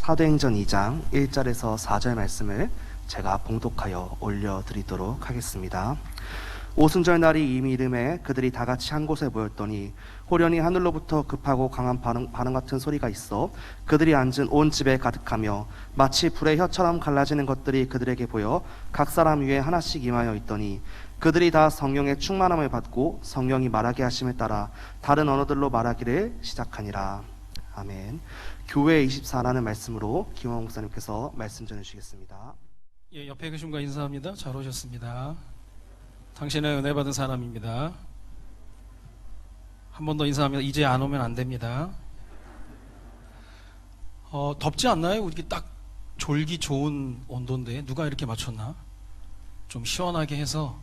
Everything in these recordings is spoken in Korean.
사도행전 2장 1절에서 4절 말씀을 제가 봉독하여 올려드리도록 하겠습니다. 오순절 날이 이미 이름에 그들이 다 같이 한 곳에 모였더니 호련히 하늘로부터 급하고 강한 바람 같은 소리가 있어 그들이 앉은 온 집에 가득하며 마치 불의 혀처럼 갈라지는 것들이 그들에게 보여 각 사람 위에 하나씩 임하여 있더니 그들이 다 성령의 충만함을 받고 성령이 말하게 하심에 따라 다른 언어들로 말하기를 시작하니라. 아멘. 교회 24라는 말씀으로 김원 목사님께서 말씀 전해주시겠습니다. 예, 옆에 계신 분과 인사합니다. 잘 오셨습니다. 당신의 은혜 받은 사람입니다. 한 번 더 인사합니다. 이제 안 오면 안 됩니다. 덥지 않나요? 이렇게 딱 졸기 좋은 온도인데 누가 이렇게 맞췄나? 좀 시원하게 해서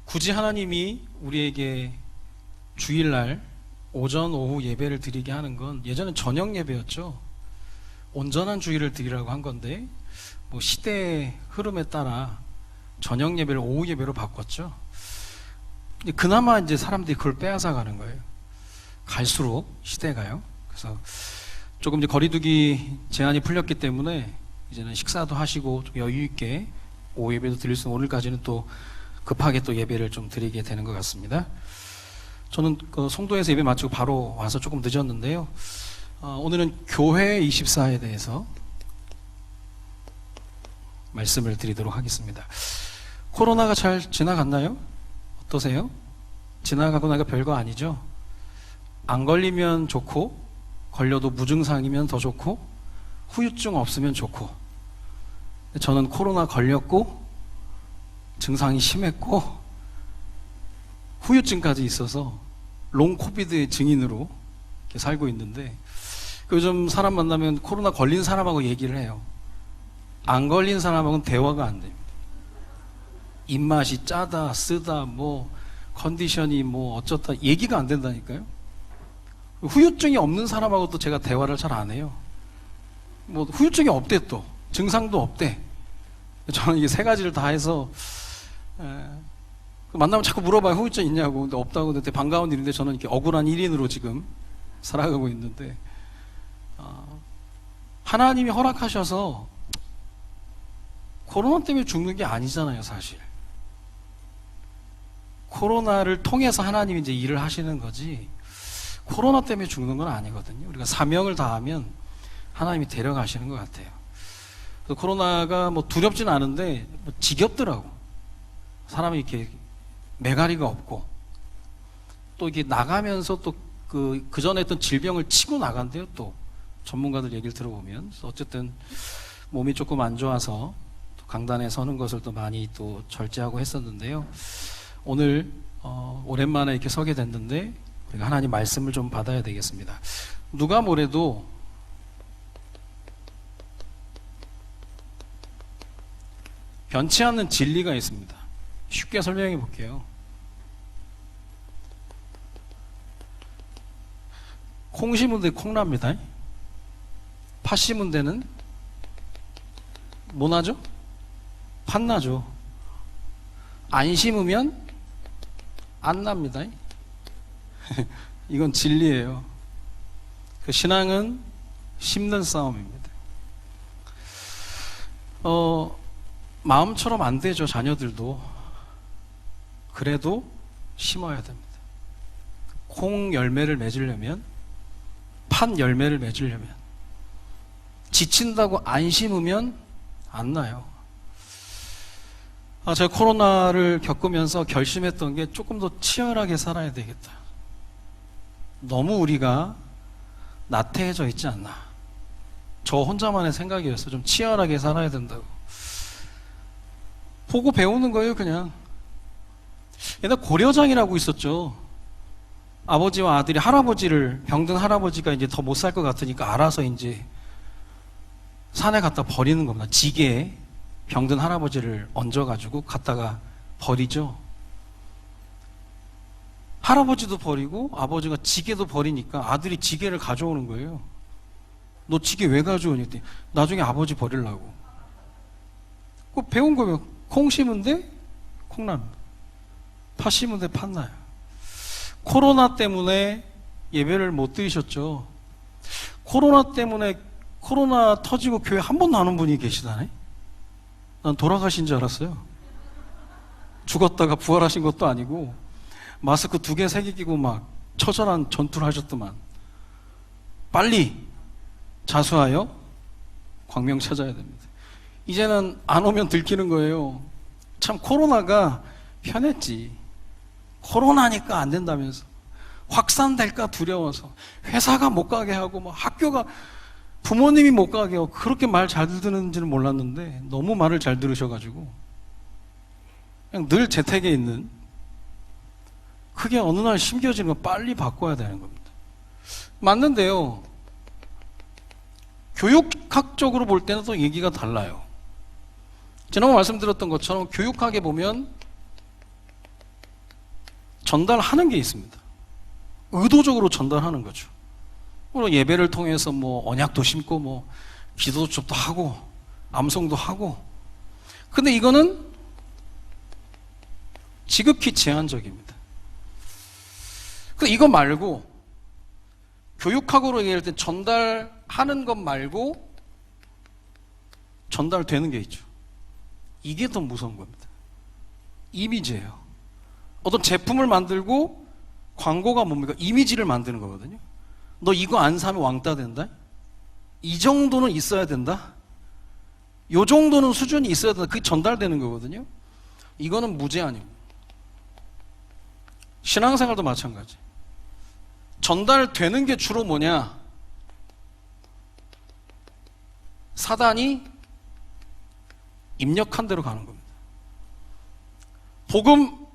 굳이 하나님이 우리에게 주일날 오전 오후 예배를 드리게 하는 건 예전엔 저녁 예배였죠. 온전한 주일을 드리라고 한 건데 뭐 시대의 흐름에 따라 저녁 예배를 오후 예배로 바꿨죠. 근데 그나마 이제 사람들이 그걸 빼앗아 가는 거예요. 갈수록 시대가요. 그래서 조금 이제 거리두기 제한이 풀렸기 때문에 이제는 식사도 하시고 좀 여유 있게 오후 예배도 드릴 수 있는 오늘까지는 또 급하게 또 예배를 좀 드리게 되는 것 같습니다. 저는 그 송도에서 예배 마치고 바로 와서 조금 늦었는데요. 오늘은 교회 24에 대해서 말씀을 드리도록 하겠습니다. 코로나가 잘 지나갔나요? 어떠세요? 지나가고 나니까 별거 아니죠? 안 걸리면 좋고 걸려도 무증상이면 더 좋고 후유증 없으면 좋고 저는 코로나 걸렸고 증상이 심했고 후유증까지 있어서 롱 코비드의 증인으로 이렇게 살고 있는데 요즘 사람 만나면 코로나 걸린 사람하고 얘기를 해요. 안 걸린 사람하고는 대화가 안 됩니다. 입맛이 짜다 쓰다 뭐 컨디션이 뭐 어쩌다 얘기가 안 된다니까요. 후유증이 없는 사람하고도 제가 대화를 잘 안 해요. 뭐 후유증이 없대, 또 증상도 없대. 저는 이게 세 가지를 다 해서 만나면 자꾸 물어봐요. 후유증 있냐고. 근데 없다고. 근데 반가운 일인데 저는 이렇게 억울한 1인으로 지금 살아가고 있는데 하나님이 허락하셔서 코로나 때문에 죽는 게 아니잖아요, 사실. 코로나를 통해서 하나님이 이제 일을 하시는 거지 코로나 때문에 죽는 건 아니거든요. 우리가 사명을 다하면 하나님이 데려가시는 것 같아요. 그래서 코로나가 뭐 두렵진 않은데 뭐 지겹더라고. 사람이 이렇게 매가리가 없고 또 이렇게 나가면서 또 그 전에 했던 질병을 치고 나간대요. 또 전문가들 얘기를 들어보면. 어쨌든 몸이 조금 안 좋아서 또 강단에 서는 것을 또 많이 또 절제하고 했었는데요. 오늘 오랜만에 이렇게 서게 됐는데 우리가 하나님 말씀을 좀 받아야 되겠습니다. 누가 뭐래도 변치 않는 진리가 있습니다. 쉽게 설명해 볼게요. 콩 심은 데 콩납니다. 팥 심은 데는 뭐 나죠? 팥 나죠. 안 심으면 안 납니다. 이건 진리예요. 그 신앙은 심는 싸움입니다. 마음처럼 안 되죠. 자녀들도. 그래도 심어야 됩니다. 콩 열매를 맺으려면, 팥 열매를 맺으려면 지친다고 안 심으면 안 나요. 제가 코로나를 겪으면서 결심했던 게 조금 더 치열하게 살아야 되겠다. 너무 우리가 나태해져 있지 않나. 저 혼자만의 생각이었어요. 좀 치열하게 살아야 된다고. 보고 배우는 거예요, 그냥. 옛날 고려장이라고 있었죠. 아버지와 아들이 할아버지를, 병든 할아버지가 이제 더 못 살 것 같으니까 알아서 이제 산에 갖다 버리는 겁니다. 지게에 병든 할아버지를 얹어가지고 갖다가 버리죠. 할아버지도 버리고 아버지가 지게도 버리니까 아들이 지게를 가져오는 거예요. 너 지게 왜 가져오니? 했더니 나중에 아버지 버리려고. 그 배운 거예요. 콩 심은데 콩납니다. 팥 심은데 팥 나요. 코로나 때문에 예배를 못 드리셨죠. 코로나 때문에 코로나 터지고 교회 한 번도 안 온 분이 계시다네? 난 돌아가신 줄 알았어요. 죽었다가 부활하신 것도 아니고 마스크 2개, 3개 끼고 막 처절한 전투를 하셨더만. 빨리 자수하여 광명 찾아야 됩니다. 이제는 안 오면 들키는 거예요. 참 코로나가 편했지. 코로나니까 안 된다면서. 확산될까 두려워서. 회사가 못 가게 하고 뭐 학교가 부모님이 못 가게 하고 그렇게 말 잘 듣는지는 몰랐는데 너무 말을 잘 들으셔가지고 그냥 늘 재택에 있는 그게 어느 날 심겨지는 거 빨리 바꿔야 되는 겁니다. 맞는데요. 교육학적으로 볼 때는 또 얘기가 달라요. 지난번 말씀드렸던 것처럼 교육학에 보면 전달하는 게 있습니다. 의도적으로 전달하는 거죠. 물론 예배를 통해서 뭐 언약도 심고 뭐 기도 첩도 하고 암송도 하고. 근데 이거는 지극히 제한적입니다. 이거 말고 교육학으로 얘기할 때 전달하는 것 말고 전달되는 게 있죠. 이게 더 무서운 겁니다. 이미지예요. 어떤 제품을 만들고 광고가 뭡니까? 이미지를 만드는 거거든요. 너 이거 안 사면 왕따 된다? 이 정도는 있어야 된다? 요 정도는 수준이 있어야 된다? 그게 전달되는 거거든요. 이거는 무제한이고. 신앙생활도 마찬가지. 전달되는 게 주로 뭐냐? 사단이 입력한 대로 가는 겁니다. 복음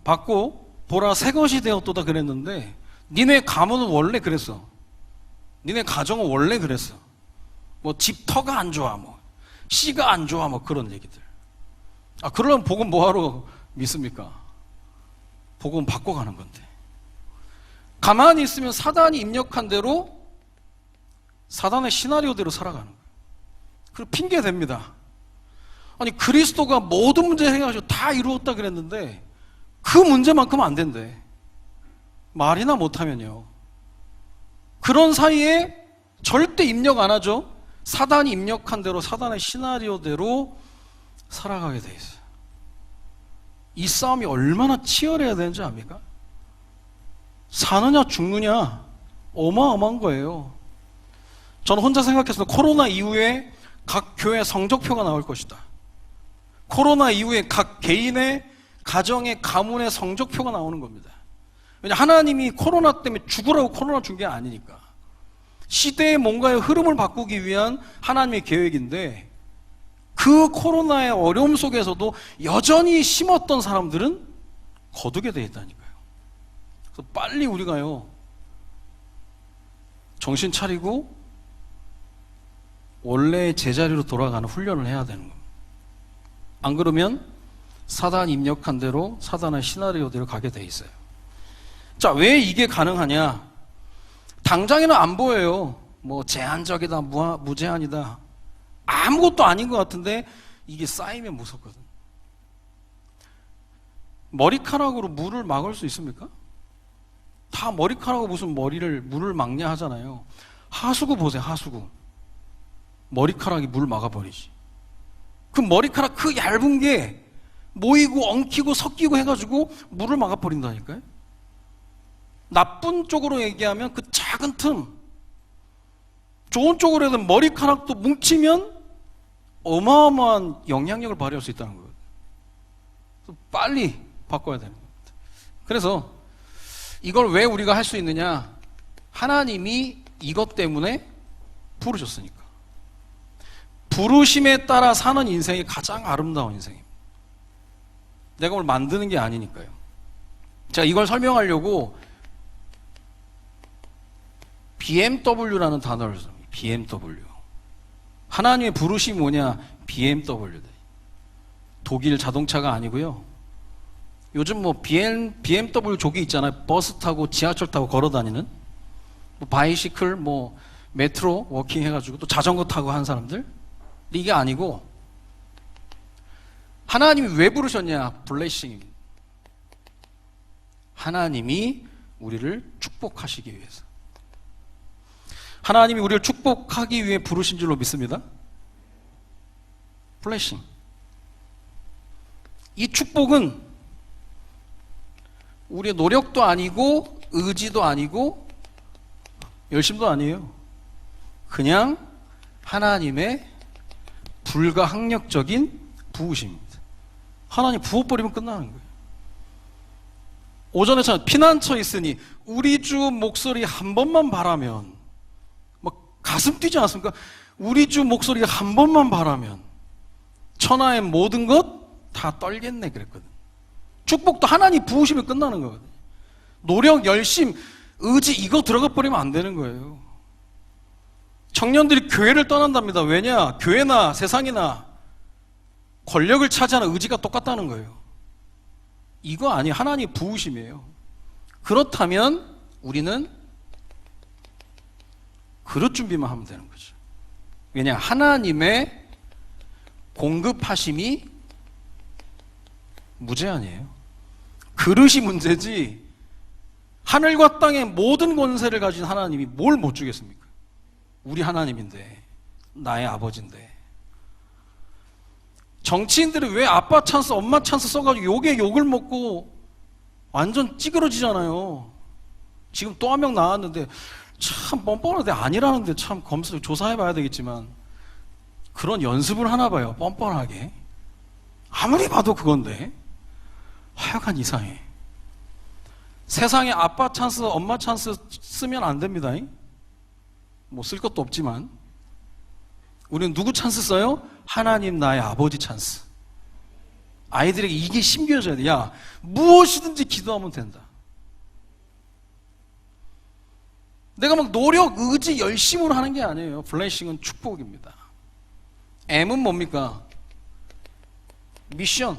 받고 보라 새 것이 되었도다 그랬는데 니네 가문은 원래 그랬어. 니네 가정은 원래 그랬어. 뭐 집터가 안 좋아, 뭐 씨가 안 좋아, 뭐 그런 얘기들. 그러면 복음 뭐하러 믿습니까? 복음 바꿔가는 건데. 가만히 있으면 사단이 입력한 대로 사단의 시나리오대로 살아가는 거예요. 그리고 핑계 댑니다. 아니 그리스도가 모든 문제 해가지고 다 이루었다 그랬는데 그 문제만큼은 안 된대. 말이나 못하면요. 그런 사이에 절대 입력 안 하죠. 사단이 입력한 대로 사단의 시나리오대로 살아가게 돼 있어요. 이 싸움이 얼마나 치열해야 되는지 압니까? 사느냐 죽느냐 어마어마한 거예요. 저는 혼자 생각했습니다. 코로나 이후에 각 교회 성적표가 나올 것이다. 코로나 이후에 각 개인의 가정의 가문의 성적표가 나오는 겁니다. 왜냐 하나님이 코로나 때문에 죽으라고 코로나 준 게 아니니까. 시대의 뭔가의 흐름을 바꾸기 위한 하나님의 계획인데 그 코로나의 어려움 속에서도 여전히 심었던 사람들은 거두게 돼 있다니까요. 그래서 빨리 우리가요 정신 차리고 원래의 제자리로 돌아가는 훈련을 해야 되는 겁니다. 안 그러면 사단 입력한 대로 사단의 시나리오대로 가게 돼 있어요. 자, 왜 이게 가능하냐? 당장에는 안 보여요. 뭐 제한적이다, 무제한이다. 아무것도 아닌 것 같은데 이게 쌓이면 무섭거든. 머리카락으로 물을 막을 수 있습니까? 다 머리카락으로 무슨 물을 막냐 하잖아요. 하수구 보세요, 하수구. 머리카락이 물 막아버리지. 그 머리카락 그 얇은 게 모이고 엉키고 섞이고 해가지고 물을 막아버린다니까요. 나쁜 쪽으로 얘기하면 그 작은 틈, 좋은 쪽으로 해서 머리카락도 뭉치면 어마어마한 영향력을 발휘할 수 있다는 거예요. 그래서 빨리 바꿔야 되는 겁니다. 그래서 이걸 왜 우리가 할 수 있느냐? 하나님이 이것 때문에 부르셨으니까. 부르심에 따라 사는 인생이 가장 아름다운 인생입니다. 내가 뭘 만드는 게 아니니까요. 제가 이걸 설명하려고 BMW라는 단어를 씁니다. BMW. 하나님의 부르심이 뭐냐? BMW. 독일 자동차가 아니고요. 요즘 뭐 BMW 족이 있잖아요. 버스 타고 지하철 타고 걸어 다니는 뭐 바이시클, 뭐 메트로 워킹 해가지고 또 자전거 타고 한 사람들. 근데 이게 아니고 하나님이 왜 부르셨냐? 블레싱입니다. 하나님이 우리를 축복하시기 위해서. 하나님이 우리를 축복하기 위해 부르신 줄로 믿습니다. 블레싱. 이 축복은 우리의 노력도 아니고 의지도 아니고 열심도 아니에요. 그냥 하나님의 불가항력적인 부으심입니다. 하나님 부어버리면 끝나는 거예요. 오전에 참 피난처 있으니 우리 주 목소리 한 번만 바라면 막 가슴 뛰지 않습니까? 우리 주 목소리 한 번만 바라면 천하의 모든 것 다 떨겠네 그랬거든. 축복도 하나님 부으시면 끝나는 거거든요. 노력, 열심, 의지 이거 들어가 버리면 안 되는 거예요. 청년들이 교회를 떠난답니다. 왜냐? 교회나 세상이나 권력을 차지하는 의지가 똑같다는 거예요. 이거 아니 하나님 부으심이에요. 그렇다면 우리는 그릇 준비만 하면 되는 거죠. 왜냐? 하나님의 공급하심이 무제한이에요. 그릇이 문제지 하늘과 땅의 모든 권세를 가진 하나님이 뭘 못 주겠습니까? 우리 하나님인데, 나의 아버지인데. 정치인들이 왜 아빠 찬스, 엄마 찬스 써가지고 욕을 먹고 완전 찌그러지잖아요. 지금 또 한 명 나왔는데 참 뻔뻔한데 아니라는데 참 검색 조사해봐야 되겠지만 그런 연습을 하나 봐요. 뻔뻔하게. 아무리 봐도 그건데 하여간 이상해. 세상에 아빠 찬스, 엄마 찬스 쓰면 안 됩니다. 뭐 쓸 것도 없지만 우리는 누구 찬스 써요? 하나님 나의 아버지 찬스. 아이들에게 이게 심겨져야 돼. 야, 무엇이든지 기도하면 된다. 내가 막 노력, 의지, 열심으로 하는 게 아니에요. 블레싱은 축복입니다. M은 뭡니까? 미션.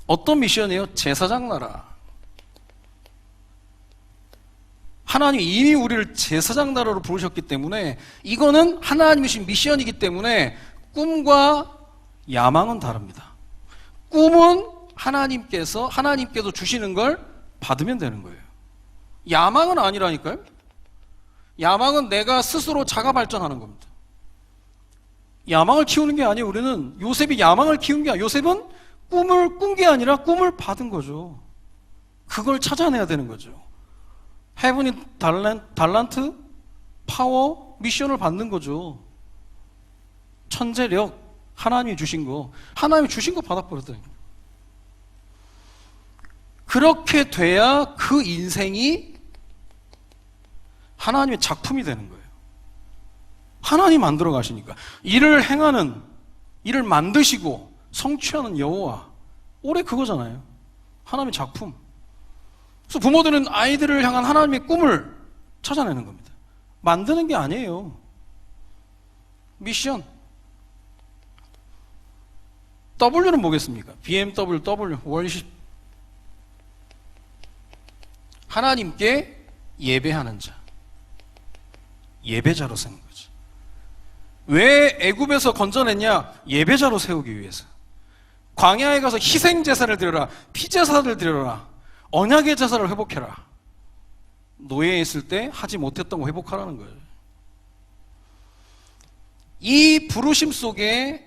어떤 미션이에요? 제사장 나라. 하나님이 이미 우리를 제사장 나라로 부르셨기 때문에 이거는 하나님이 주신 미션이기 때문에 꿈과 야망은 다릅니다. 꿈은 하나님께서 주시는 걸 받으면 되는 거예요. 야망은 아니라니까요. 야망은 내가 스스로 자가 발전하는 겁니다. 야망을 키우는 게 아니에요. 우리는 요셉이 야망을 키운 게 아니에요. 요셉은 꿈을 꾼 게 아니라 꿈을 받은 거죠. 그걸 찾아내야 되는 거죠. 헤븐이 달란트, 파워, 미션을 받는 거죠. 천재력, 하나님이 주신 거. 하나님이 주신 거 받아버렸다니까. 그렇게 돼야 그 인생이 하나님의 작품이 되는 거예요. 하나님 만들어 가시니까. 일을 행하는, 일을 만드시고 성취하는 여호와. 올해 그거잖아요. 하나님의 작품. 그래서 부모들은 아이들을 향한 하나님의 꿈을 찾아내는 겁니다. 만드는 게 아니에요. 미션. W는 뭐겠습니까? BMW, W, 월십. 하나님께 예배하는 자. 예배자로 세운 거지. 왜 애굽에서 건져냈냐? 예배자로 세우기 위해서. 광야에 가서 희생제사를 드려라. 피제사를 드려라. 언약의 제사를 회복해라. 노예에 있을 때 하지 못했던 거 회복하라는 거예요. 이 부르심 속에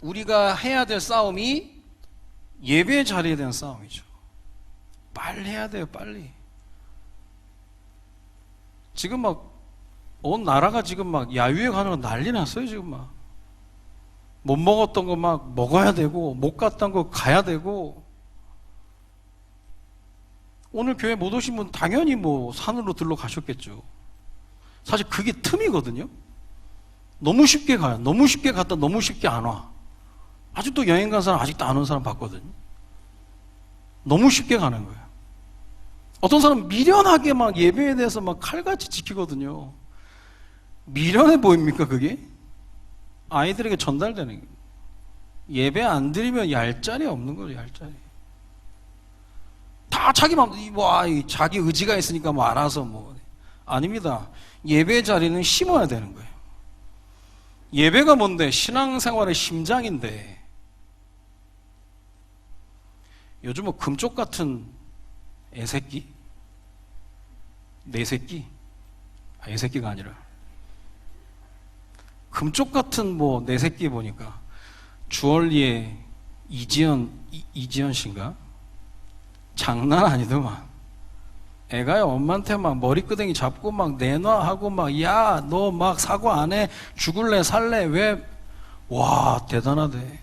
우리가 해야 될 싸움이 예배 자리에 대한 싸움이죠. 빨리 해야 돼요. 빨리. 지금 막 온 나라가 지금 막 야유회 가는 거 난리 났어요. 지금 막 못 먹었던 거 막 먹어야 되고 못 갔던 거 가야 되고. 오늘 교회 못 오신 분 당연히 뭐 산으로 들러 가셨겠죠. 사실 그게 틈이거든요. 너무 쉽게 가요. 너무 쉽게 갔다 너무 쉽게 안 와. 아직도 여행 간 사람 아직도 안 온 사람 봤거든요. 너무 쉽게 가는 거예요. 어떤 사람은 미련하게 막 예배에 대해서 막 칼같이 지키거든요. 미련해 보입니까 그게? 아이들에게 전달되는 거예요. 예배 안 드리면 얄짤이 없는 거죠. 얄짤이. 다 자기 맘, 자기 의지가 있으니까 뭐 알아서 뭐. 아닙니다. 예배 자리는 심어야 되는 거예요. 예배가 뭔데? 신앙생활의 심장인데. 요즘 뭐 금쪽 같은 애새끼? 내 새끼? 애새끼가 아니라 금쪽 같은 뭐 내 새끼 보니까 주얼리의 이지연 씨인가? 장난 아니더만. 애가 엄마한테 막 머리끄댕이 잡고 막 내놔 하고 막 야 너 막 사고 안 해? 죽을래 살래? 왜? 와 대단하대.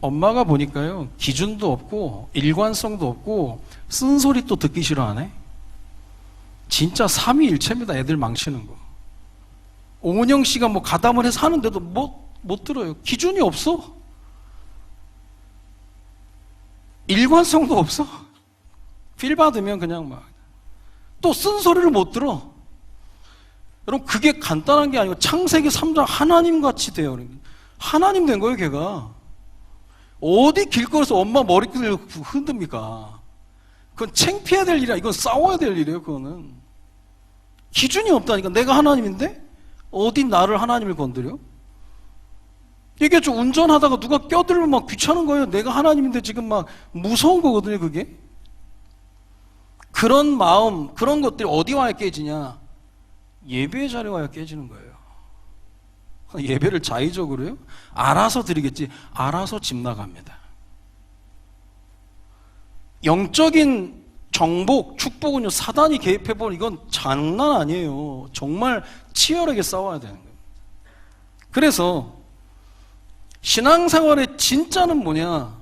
엄마가 보니까요 기준도 없고 일관성도 없고 쓴소리 또 듣기 싫어하네. 진짜 삼위일체입니다. 애들 망치는 거. 오은영 씨가 뭐 가담을 해서 하는데도 못 들어요. 기준이 없어. 일관성도 없어. 필 받으면 그냥 막 또 쓴소리를 못 들어. 여러분 그게 간단한 게 아니고 창세기 3장 하나님 같이 돼요. 하나님 된 거예요 걔가. 어디 길거리에서 엄마 머리끈을 흔듭니까? 그건 창피해야 될 일이야. 이건 싸워야 될 일이에요. 그거는 기준이 없다니까. 내가 하나님인데 어디 나를 하나님을 건드려? 이게 좀 운전하다가 누가 껴들면 막 귀찮은 거예요. 내가 하나님인데 지금 막 무서운 거거든요. 그게 그런 마음, 그런 것들이 어디 와야 깨지냐? 예배의 자리에 와야 깨지는 거예요. 예배를 자의적으로요? 알아서 드리겠지. 알아서 집 나갑니다. 영적인 정복, 축복은요 사단이 개입해버리면 이건 장난 아니에요. 정말 치열하게 싸워야 되는 거예요. 그래서 신앙생활의 진짜는 뭐냐?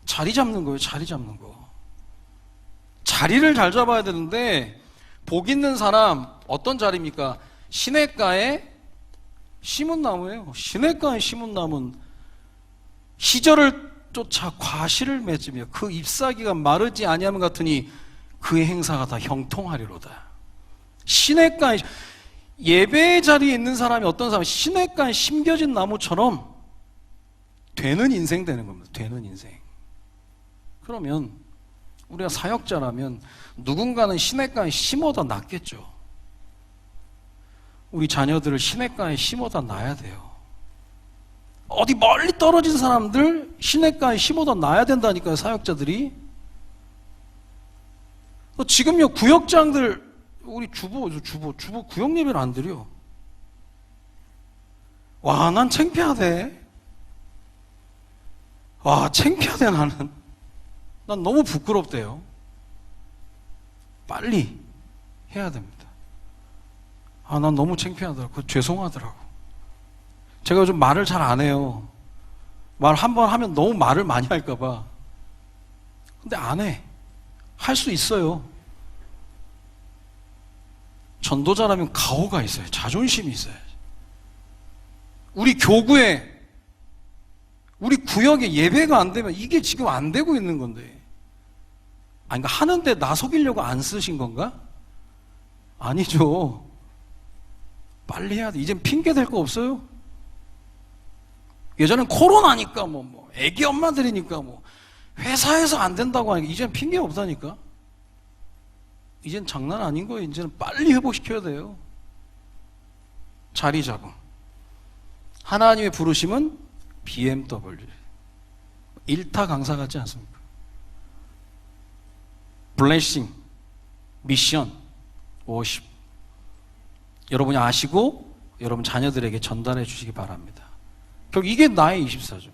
자리 잡는 거예요. 자리 잡는 거. 자리를 잘 잡아야 되는데 복 있는 사람 어떤 자리입니까? 시냇가에 심은 나무예요. 시냇가에 심은 나무는 시절을 쫓아 과실을 맺으며 그 잎사귀가 마르지 아니하면 같으니 그의 행사가 다 형통하리로다. 시냇가에 예배의 자리에 있는 사람이 어떤 사람이 시냇가에 심겨진 나무처럼 되는 인생 되는 겁니다. 되는 인생. 그러면 우리가 사역자라면 누군가는 시냇가에 심어다 놨겠죠. 우리 자녀들을 시냇가에 심어다 놔야 돼요. 어디 멀리 떨어진 사람들 시냇가에 심어다 놔야 된다니까요. 사역자들이. 지금요 구역장들 우리 주보 구역 예배를 안 드려. 와, 난 창피하대. 와, 창피하대 나는. 난 너무 부끄럽대요. 빨리 해야 됩니다. 아, 난 너무 창피하더라고. 죄송하더라고. 제가 요즘 말을 잘 안 해요. 말 한 번 하면 너무 말을 많이 할까봐. 근데 안 해. 할 수 있어요. 전도자라면 가오가 있어요. 자존심이 있어요. 우리 교구에 우리 구역에 예배가 안 되면 이게 지금 안 되고 있는 건데. 아니, 그러니까 하는데 나 속이려고 안 쓰신 건가? 아니죠. 빨리 해야 돼. 이젠 핑계 댈 거 없어요. 예전엔 코로나니까 애기 엄마들이니까 회사에서 안 된다고 하니까 이젠 핑계 없다니까. 이젠 장난 아닌 거예요. 이제는 빨리 회복시켜야 돼요. 자리 잡음. 하나님의 부르심은 BMW. 일타 강사 같지 않습니까? 블레싱, 미션, 워십. 여러분이 아시고 여러분 자녀들에게 전달해 주시기 바랍니다. 결국 이게 나의 24죠.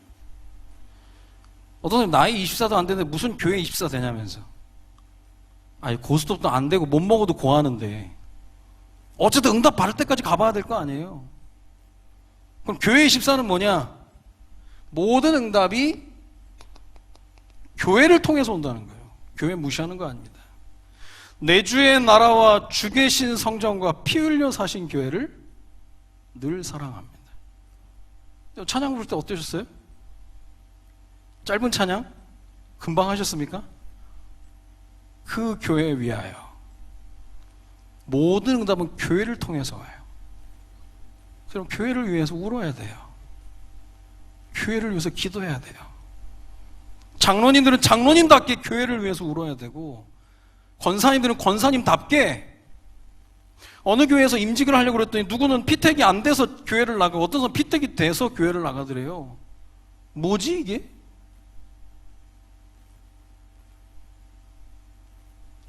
어떤 사람이 나의 24도 안 되는데 무슨 교회 24 되냐면서. 아니, 고스톱도 안 되고 못 먹어도 고하는데 어쨌든 응답 받을 때까지 가봐야 될 거 아니에요. 그럼 교회 24는 뭐냐? 모든 응답이 교회를 통해서 온다는 거예요. 교회 무시하는 거 아닙니다. 내 주의 나라와 주 계신 성전과 피 흘려 사신 교회를 늘 사랑합니다. 찬양 부를 때 어떠셨어요? 짧은 찬양? 금방 하셨습니까? 그 교회에 위하여. 모든 응답은 교회를 통해서 와요. 그럼 교회를 위해서 울어야 돼요. 교회를 위해서 기도해야 돼요. 장로님들은 장로님답게 교회를 위해서 울어야 되고, 권사님들은 권사님답게. 어느 교회에서 임직을 하려고 그랬더니 누구는 피택이 안 돼서 교회를 나가고 어떤 사람은 피택이 돼서 교회를 나가더래요. 뭐지 이게?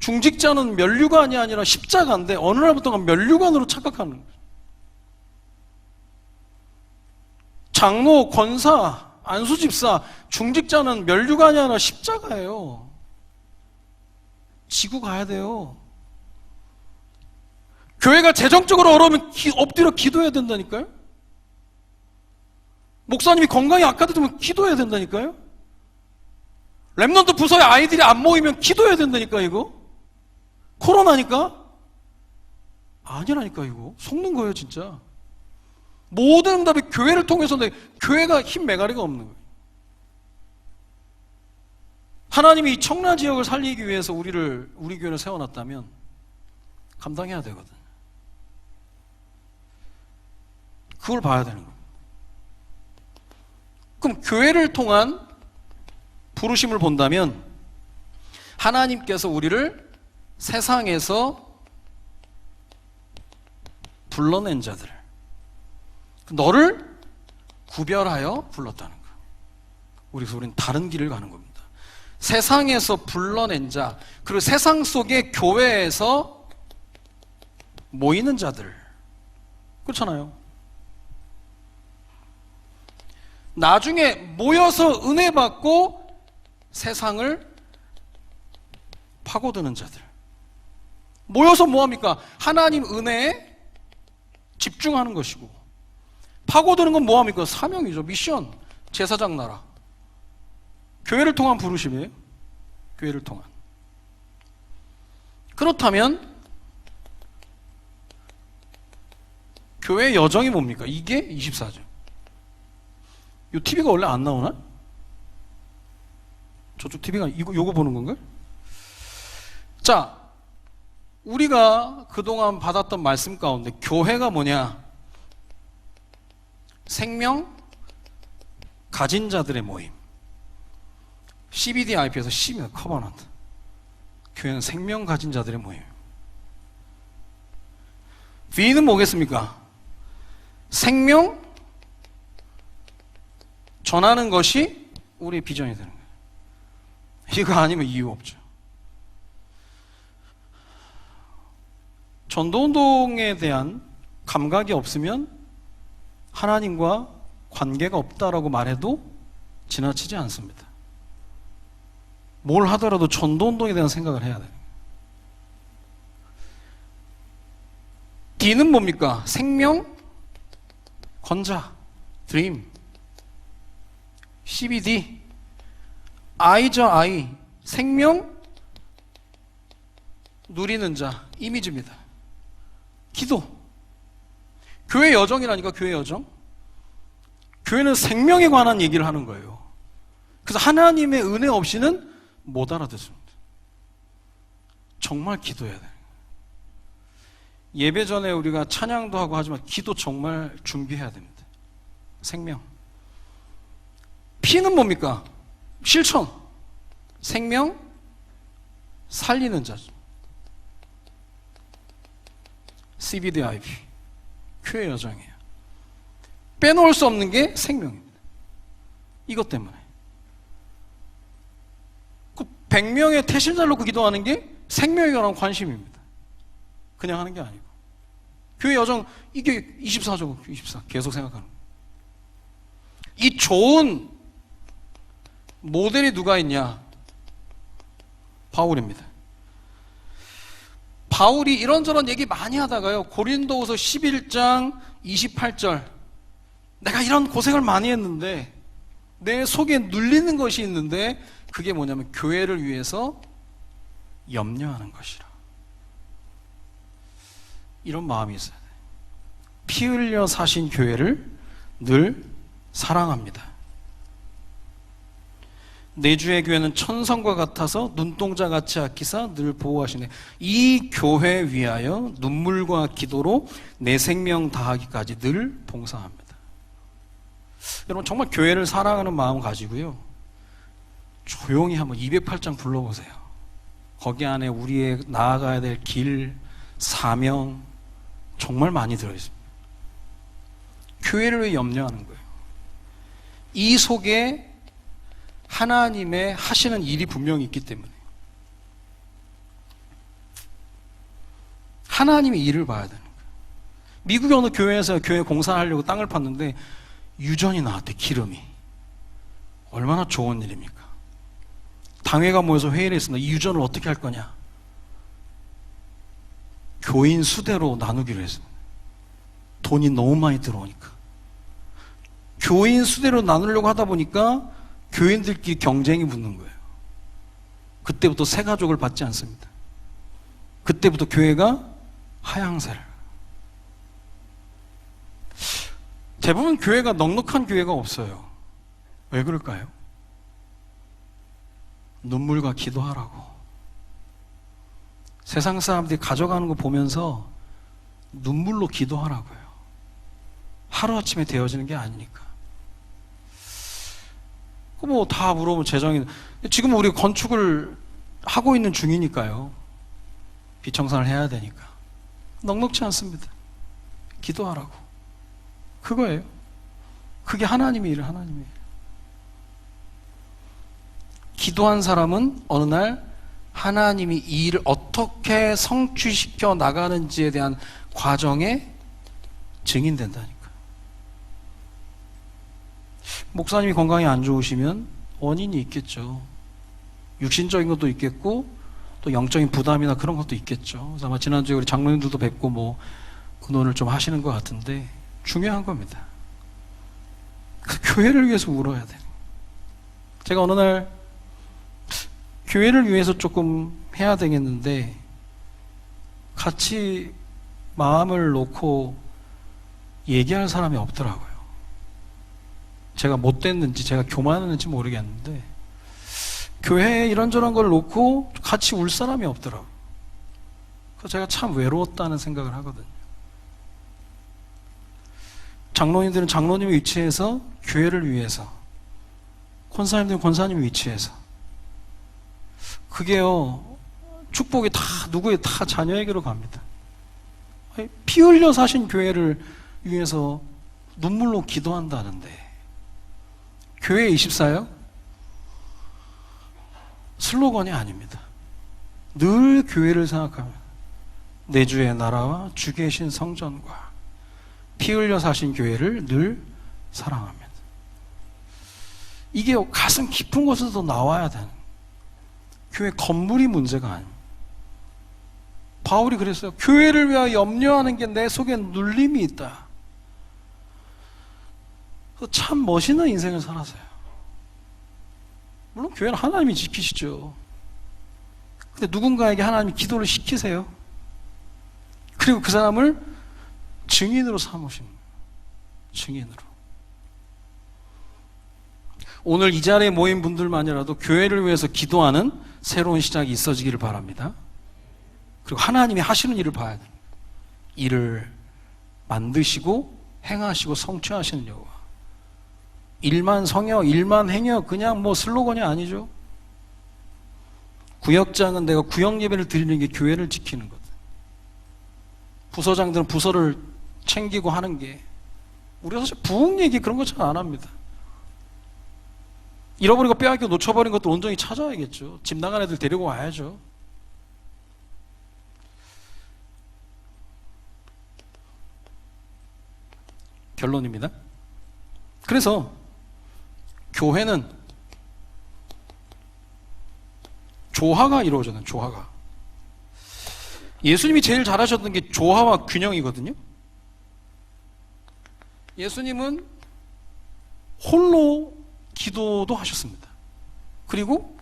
중직자는 면류관이 아니라 십자가인데 어느 날부터가 면류관으로 착각하는 거예요. 장로, 권사, 안수집사, 중직자는 면류관이 아니라 십자가예요. 지고 가야 돼요. 교회가 재정적으로 어려우면 엎드려 기도해야 된다니까요. 목사님이 건강이 악화되면 기도해야 된다니까요. 랩넌트 부서에 아이들이 안 모이면 기도해야 된다니까. 이거 코로나니까? 아니라니까. 이거 속는 거예요 진짜. 모든 응답이 교회를 통해서인데 교회가 힘 메가리가 없는 거예요. 하나님이 이 청라 지역을 살리기 위해서 우리 교회를 세워놨다면 감당해야 되거든. 그걸 봐야 되는 거예요. 그럼 교회를 통한 부르심을 본다면 하나님께서 우리를 세상에서 불러낸 자들, 너를 구별하여 불렀다는 거예요. 우리는 다른 길을 가는 겁니다. 세상에서 불러낸 자, 그리고 세상 속의 교회에서 모이는 자들, 그렇잖아요. 나중에 모여서 은혜 받고 세상을 파고드는 자들. 모여서 뭐합니까? 하나님 은혜에 집중하는 것이고, 파고드는 건 뭐합니까? 사명이죠. 미션, 제사장 나라. 교회를 통한 부르심이에요. 교회를 통한. 그렇다면 교회의 여정이 뭡니까? 이게 24죠. 이 TV가 원래 안 나오나? 저쪽 TV가 요거 보는 건가요? 자, 우리가 그동안 받았던 말씀 가운데 교회가 뭐냐? 생명 가진 자들의 모임. CBDIP에서 C입니다. 커버넌트. 교회는 생명 가진 자들의 모임. V는 뭐겠습니까? 생명 전하는 것이 우리의 비전이 되는 거예요. 이거 아니면 이유 없죠. 전도운동에 대한 감각이 없으면 하나님과 관계가 없다라고 말해도 지나치지 않습니다. 뭘 하더라도 전도운동에 대한 생각을 해야 돼요. D는 뭡니까? 생명, 건자, 드림. CBD, I죠, I. 생명, 누리는 자, 이미지입니다. 기도. 교회 여정이라니까, 교회 여정. 교회는 생명에 관한 얘기를 하는 거예요. 그래서 하나님의 은혜 없이는 못 알아듣습니다. 정말 기도해야 돼요. 예배 전에 우리가 찬양도 하고 하지만 기도 정말 준비해야 됩니다. 생명. P는 뭡니까? 실천. 생명 살리는 자죠. CBDIP. 교회 여정이에요. 빼놓을 수 없는 게 생명입니다. 이것 때문에. 100명의 태신자를 놓고 기도하는 게 생명에 관한 관심입니다. 그냥 하는 게 아니고. 교회 여정, 이게 24죠. 24. 계속 생각하는 거예요. 이 좋은 모델이 누가 있냐? 바울입니다. 바울이 이런저런 얘기 많이 하다가요, 고린도후서 11장 28절, 내가 이런 고생을 많이 했는데 내 속에 눌리는 것이 있는데 그게 뭐냐면 교회를 위해서 염려하는 것이라. 이런 마음이 있어야 돼요. 피 흘려 사신 교회를 늘 사랑합니다. 내 주의 교회는 천성과 같아서 눈동자같이 아끼사 늘 보호하시네. 이 교회 위하여 눈물과 기도로 내 생명 다하기까지 늘 봉사합니다. 여러분 정말 교회를 사랑하는 마음 가지고요, 조용히 한번 208장 불러보세요. 거기 안에 우리의 나아가야 될 길, 사명 정말 많이 들어있습니다. 교회를 위해 염려하는 거예요. 이 속에 하나님의 하시는 일이 분명히 있기 때문에. 하나님이 일을 봐야 되는 거예요. 미국의 어느 교회에서 교회 공사하려고 땅을 팠는데 유전이 나왔대, 기름이. 얼마나 좋은 일입니까? 당회가 모여서 회의를 했습니다. 이 유전을 어떻게 할 거냐? 교인 수대로 나누기로 했습니다. 돈이 너무 많이 들어오니까. 교인 수대로 나누려고 하다 보니까 교인들끼리 경쟁이 붙는 거예요. 그때부터 새 가족을 받지 않습니다. 그때부터 교회가 하향세를. 대부분 교회가 넉넉한 교회가 없어요. 왜 그럴까요? 눈물과 기도하라고. 세상 사람들이 가져가는 거 보면서 눈물로 기도하라고요. 하루아침에 되어지는 게 아니니까. 뭐 다 물어보면 재정이. 지금 우리 건축을 하고 있는 중이니까요. 비청산을 해야 되니까. 넉넉지 않습니다. 기도하라고. 그거예요. 그게 하나님의 일을 하나님의 일. 기도한 사람은 어느 날 하나님이 이 일을 어떻게 성취시켜 나가는지에 대한 과정에 증인된다니까. 목사님이 건강이 안 좋으시면 원인이 있겠죠. 육신적인 것도 있겠고 또 영적인 부담이나 그런 것도 있겠죠. 그래서 아마 지난주에 우리 장로님들도 뵙고 뭐 의논을 좀 하시는 것 같은데 중요한 겁니다. 그 교회를 위해서 울어야 돼요. 제가 어느 날 교회를 위해서 조금 해야 되겠는데 같이 마음을 놓고 얘기할 사람이 없더라고요. 제가 못됐는지 제가 교만했는지 모르겠는데 교회에 이런저런 걸 놓고 같이 울 사람이 없더라고요. 그래서 제가 참 외로웠다는 생각을 하거든요. 장로님들은 장로님의 위치에서 교회를 위해서, 권사님들은 권사님의 위치에서, 그게요 축복이 다 누구의 다 자녀에게로 갑니다. 피 흘려 사신 교회를 위해서 눈물로 기도한다는데 교회 24요? 슬로건이 아닙니다. 늘 교회를 생각하면 내 주의 나라와 주 계신 성전과 피 흘려 사신 교회를 늘 사랑합니다. 이게 가슴 깊은 곳에서 나와야 되는, 교회 건물이 문제가 아닙니다. 바울이 그랬어요. 교회를 위하여 염려하는 게 내 속에 눌림이 있다. 참 멋있는 인생을 살았어요. 물론 교회는 하나님이 지키시죠. 근데 누군가에게 하나님이 기도를 시키세요. 그리고 그 사람을 증인으로 삼으신 거예요. 증인으로. 오늘 이 자리에 모인 분들만이라도 교회를 위해서 기도하는 새로운 시작이 있어지기를 바랍니다. 그리고 하나님이 하시는 일을 봐야 됩니다. 일을 만드시고 행하시고 성취하시는 여호와. 일만 성여, 일만 행여, 그냥 뭐 슬로건이 아니죠. 구역장은 내가 구역 예배를 드리는 게 교회를 지키는 거다. 부서장들은 부서를 챙기고 하는 게, 우리가 사실 부흥 얘기 그런 거 잘 안 합니다. 잃어버리고 빼앗기고 놓쳐버린 것도 온전히 찾아야겠죠. 집 나간 애들 데리고 와야죠. 결론입니다. 그래서 교회는 조화가 이루어져요. 조화가. 예수님이 제일 잘하셨던 게 조화와 균형이거든요. 예수님은 홀로 기도도 하셨습니다. 그리고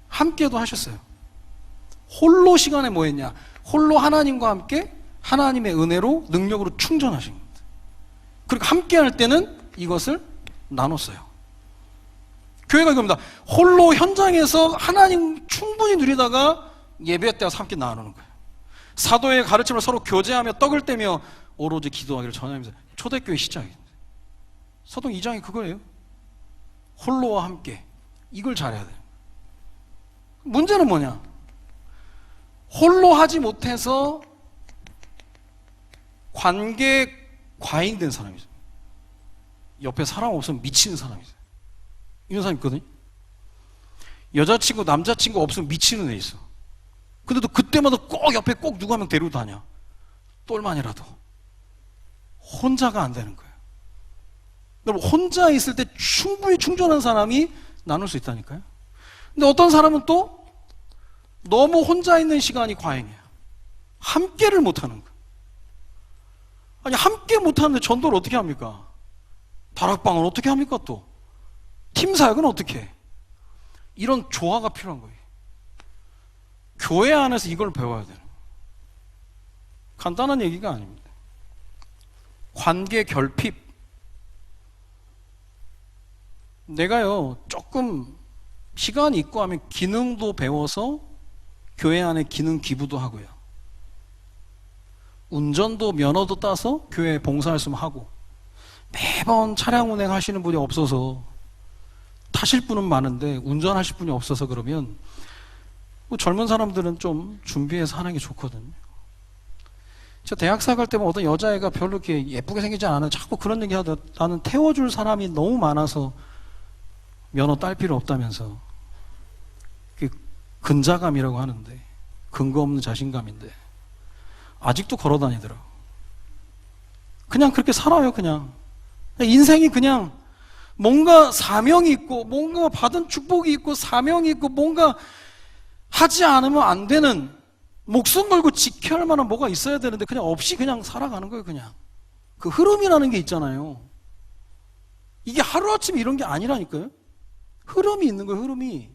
함께도 하셨어요. 홀로 시간에 뭐 했냐? 홀로 하나님과 함께 하나님의 은혜로 능력으로 충전하신 겁니다. 그리고 함께 할 때는 이것을 나눴어요. 교회가 이겁니다. 홀로 현장에서 하나님 충분히 누리다가 예배 때 와서 함께 나누는 거예요. 사도의 가르침을 서로 교제하며 떡을 떼며 오로지 기도하기를 전하면서, 초대교회 시작입니다. 서동 2장이 그거예요. 홀로와 함께. 이걸 잘해야 돼요. 문제는 뭐냐? 홀로 하지 못해서 관계에 과잉된 사람이죠. 옆에 사람 없으면 미치는 사람이죠. 이런 사람 있거든요. 여자친구, 남자친구 없으면 미치는 애 있어. 근데도 그때마다 꼭 옆에 꼭 누구 한 명 데리고 다녀. 똘만이라도. 혼자가 안 되는 거예요. 여러분, 혼자 있을 때 충분히 충전한 사람이 나눌 수 있다니까요. 근데 어떤 사람은 또 너무 혼자 있는 시간이 과잉이에요. 함께를 못하는 거예요. 아니, 함께 못하는데 전도를 어떻게 합니까? 다락방을 어떻게 합니까 또? 팀 사역은 어떻게 해? 이런 조화가 필요한 거예요. 교회 안에서 이걸 배워야 되는 거예요. 간단한 얘기가 아닙니다. 관계 결핍. 내가요, 조금 시간이 있고 하면 기능도 배워서 교회 안에 기능 기부도 하고요. 운전도 면허도 따서 교회에 봉사할 수 있으면 하고, 매번 차량 운행하시는 분이 없어서 타실 분은 많은데 운전하실 분이 없어서 그러면 뭐 젊은 사람들은 좀 준비해서 하는 게 좋거든요. 저 대학사 갈 때면 어떤 여자애가 별로 이렇게 예쁘게 생기지 않아요. 자꾸 그런 얘기 하다 나는 태워줄 사람이 너무 많아서 면허 딸 필요 없다면서. 그게 근자감이라고 하는데, 근거 없는 자신감인데 아직도 걸어 다니더라고. 그냥 그렇게 살아요. 그냥 인생이 그냥 뭔가 사명이 있고, 뭔가 받은 축복이 있고, 사명이 있고, 뭔가 하지 않으면 안 되는, 목숨 걸고 지켜야 할 만한 뭐가 있어야 되는데 그냥 없이 그냥 살아가는 거예요. 그냥 그 흐름이라는 게 있잖아요. 이게 하루아침에 이런 게 아니라니까요. 흐름이 있는 거예요. 흐름이.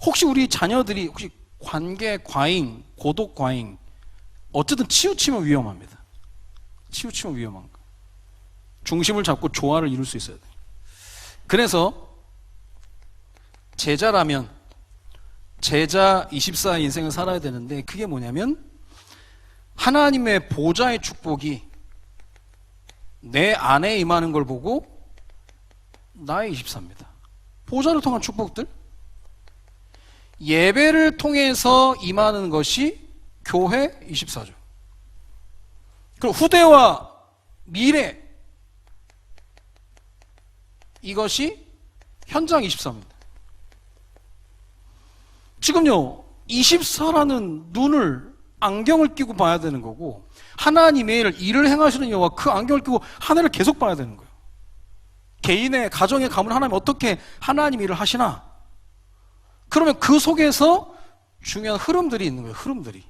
혹시 우리 자녀들이 혹시 관계 과잉, 고독 과잉, 어쨌든 치우치면 위험합니다. 치우치면 위험한 거. 중심을 잡고 조화를 이룰 수 있어야 돼요. 그래서 제자라면 제자 24 인생을 살아야 되는데, 그게 뭐냐면 하나님의 보좌의 축복이 내 안에 임하는 걸 보고 나의 24입니다. 보좌를 통한 축복들, 예배를 통해서 임하는 것이 교회 24죠. 그리고 후대와 미래, 이것이 현장 24입니다. 지금요, 24라는 눈을, 안경을 끼고 봐야 되는 거고, 하나님의 일을 행하시는 여호와, 그 안경을 끼고 하늘을 계속 봐야 되는 거예요. 개인의 가정의 가문 하나님 어떻게 하나님 일을 하시나? 그러면 그 속에서 중요한 흐름들이 있는 거예요. 흐름들이.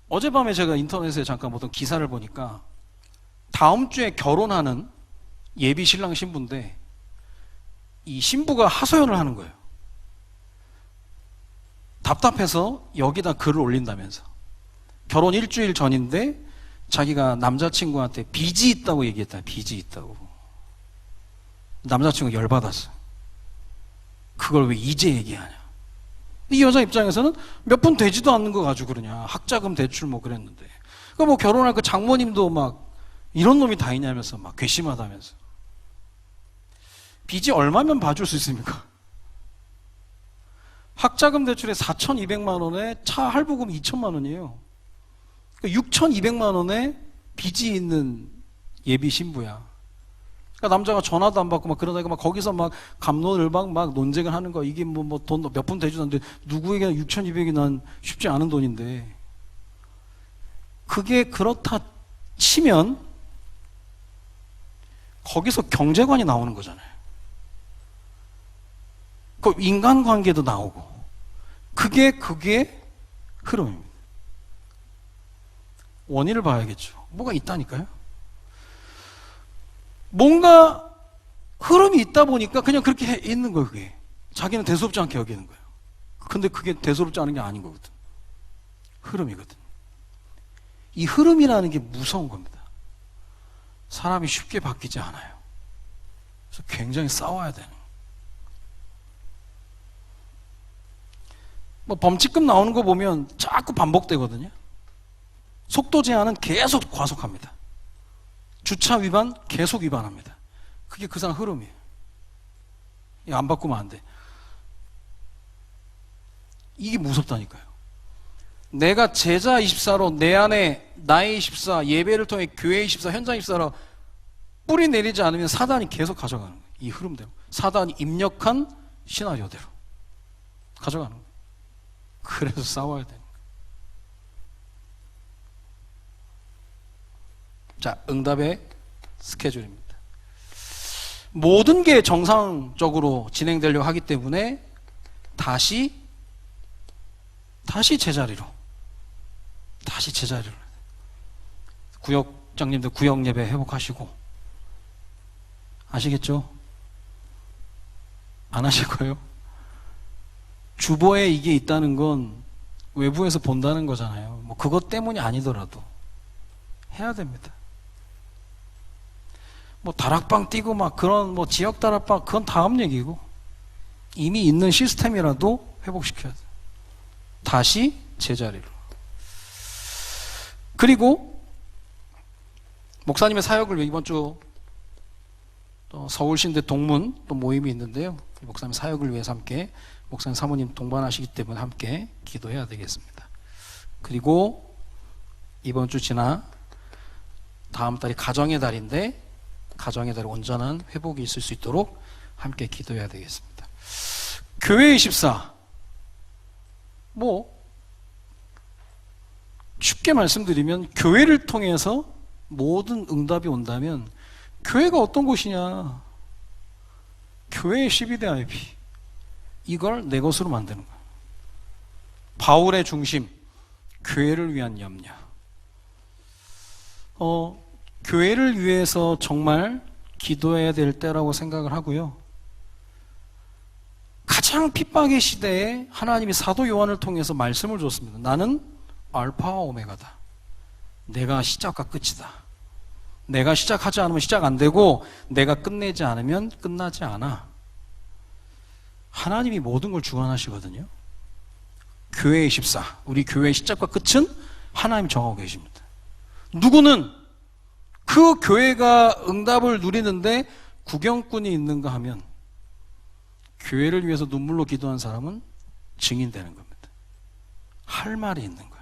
어젯밤에 제가 인터넷에 잠깐 보던 기사를 보니까 다음 주에 결혼하는 예비 신랑 신부인데, 이 신부가 하소연을 하는 거예요. 답답해서 여기다 글을 올린다면서. 결혼 일주일 전인데 자기가 남자친구한테 빚이 있다고 얘기했다. 빚이 있다고. 남자친구가 열받았어. 그걸 왜 이제 얘기하냐. 이 여자 입장에서는 몇 푼 되지도 않는 거 가지고 그러냐. 학자금 대출 뭐 그랬는데. 그 뭐 결혼할 그 장모님도 막 이런 놈이 다 있냐면서 막 괘씸하다면서. 빚이 얼마면 봐줄 수 있습니까? 학자금 대출에 4,200만 원에 차 할부금 2천만 원이에요. 6,200만 원에 빚이 있는 예비 신부야. 그러니까 남자가 전화도 안 받고 막 그러다가 막 거기서 막 갑론을박 막 논쟁을 하는 거야. 이게 뭐 돈 몇 푼 되지도 않는데 누구에게 6,200이 난 쉽지 않은 돈인데. 그게 그렇다 치면 거기서 경제관이 나오는 거잖아요. 그 인간관계도 나오고, 그게 흐름입니다. 원인을 봐야겠죠. 뭐가 있다니까요. 뭔가 흐름이 있다 보니까 그냥 그렇게 있는 거예요. 그게 자기는 대수롭지 않게 여기는 거예요. 근데 그게 대수롭지 않은 게 아닌 거거든. 흐름이거든. 이 흐름이라는 게 무서운 겁니다. 사람이 쉽게 바뀌지 않아요. 그래서 굉장히 싸워야 되는. 뭐 범칙금 나오는 거 보면 자꾸 반복되거든요. 속도 제한은 계속 과속합니다. 주차 위반 계속 위반합니다. 그게 그 사람 흐름이에요. 이거 안 바꾸면 안 돼. 이게 무섭다니까요. 내가 제자 24로 내 안에 나의 24, 예배를 통해 교회 24, 현장 24로 뿌리 내리지 않으면 사단이 계속 가져가는 거예요. 이 흐름대로. 사단이 입력한 시나리오대로 가져가는 거예요. 그래서 싸워야 되는 거예요. 자, 응답의 스케줄입니다. 모든 게 정상적으로 진행되려고 하기 때문에 다시 제자리로 구역장님들 구역 예배 회복하시고, 아시겠죠? 안 하실 거예요? 주보에 이게 있다는 건 외부에서 본다는 거잖아요. 뭐 그것 때문이 아니더라도 해야 됩니다. 뭐 다락방 뛰고 막 그런 뭐 지역 다락방, 그건 다음 얘기고, 이미 있는 시스템이라도 회복시켜야 돼요. 다시 제자리로. 그리고 목사님의 사역을 위해 이번 주 또 서울신대 동문 또 모임이 있는데요. 목사님 사역을 위해서 함께, 목사님 사모님 동반하시기 때문에 함께 기도해야 되겠습니다. 그리고 이번 주 지나 다음 달이 가정의 달인데, 가정의 달 온전한 회복이 있을 수 있도록 함께 기도해야 되겠습니다. 교회 24, 뭐 쉽게 말씀드리면 교회를 통해서 모든 응답이 온다면 교회가 어떤 곳이냐? 교회의 12대 IP, 이걸 내 것으로 만드는 거야. 바울의 중심, 교회를 위한 염려. 교회를 위해서 정말 기도해야 될 때라고 생각을 하고요. 가장 핍박의 시대에 하나님이 사도 요한을 통해서 말씀을 줬습니다. 나는 알파와 오메가다. 내가 시작과 끝이다. 내가 시작하지 않으면 시작 안 되고, 내가 끝내지 않으면 끝나지 않아. 하나님이 모든 걸 주관하시거든요. 교회 24, 우리 교회의 시작과 끝은 하나님이 정하고 계십니다. 누구는 그 교회가 응답을 누리는데 구경꾼이 있는가 하면, 교회를 위해서 눈물로 기도한 사람은 증인되는 겁니다. 할 말이 있는 거예요.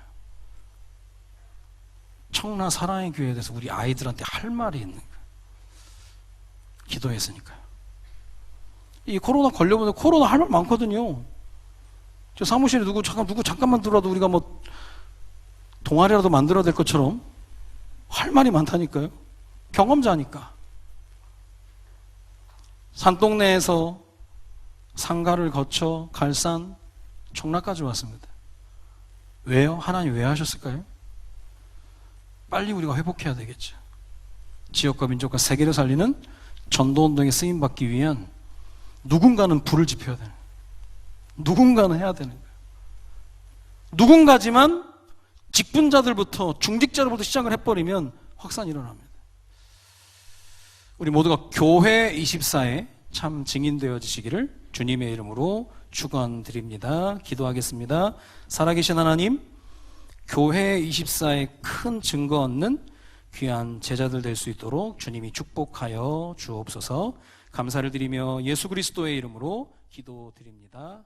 청라 사랑의 교회에 대해서 우리 아이들한테 할 말이 있는 거예요. 기도했으니까요. 이 코로나 걸려보면 코로나 할 말 많거든요. 저 사무실에 누구 잠깐만 들어와도 우리가 뭐 동아리라도 만들어야 될 것처럼 할 말이 많다니까요. 경험자니까. 산동네에서 상가를 거쳐 갈산, 청라까지 왔습니다. 왜요? 하나님 왜 하셨을까요? 빨리 우리가 회복해야 되겠죠. 지역과 민족과 세계를 살리는 전도운동에 쓰임받기 위한 누군가는 불을 지펴야 되는 거예요. 누군가는 해야 되는 거예요. 누군가지만 직분자들부터 중직자들부터 시작을 해버리면 확산이 일어납니다. 우리 모두가 교회 24에 참 증인되어지시기를 주님의 이름으로 축원드립니다. 기도하겠습니다. 살아계신 하나님, 교회 24의 큰 증거 얻는 귀한 제자들 될 수 있도록 주님이 축복하여 주옵소서. 감사를 드리며 예수 그리스도의 이름으로 기도드립니다.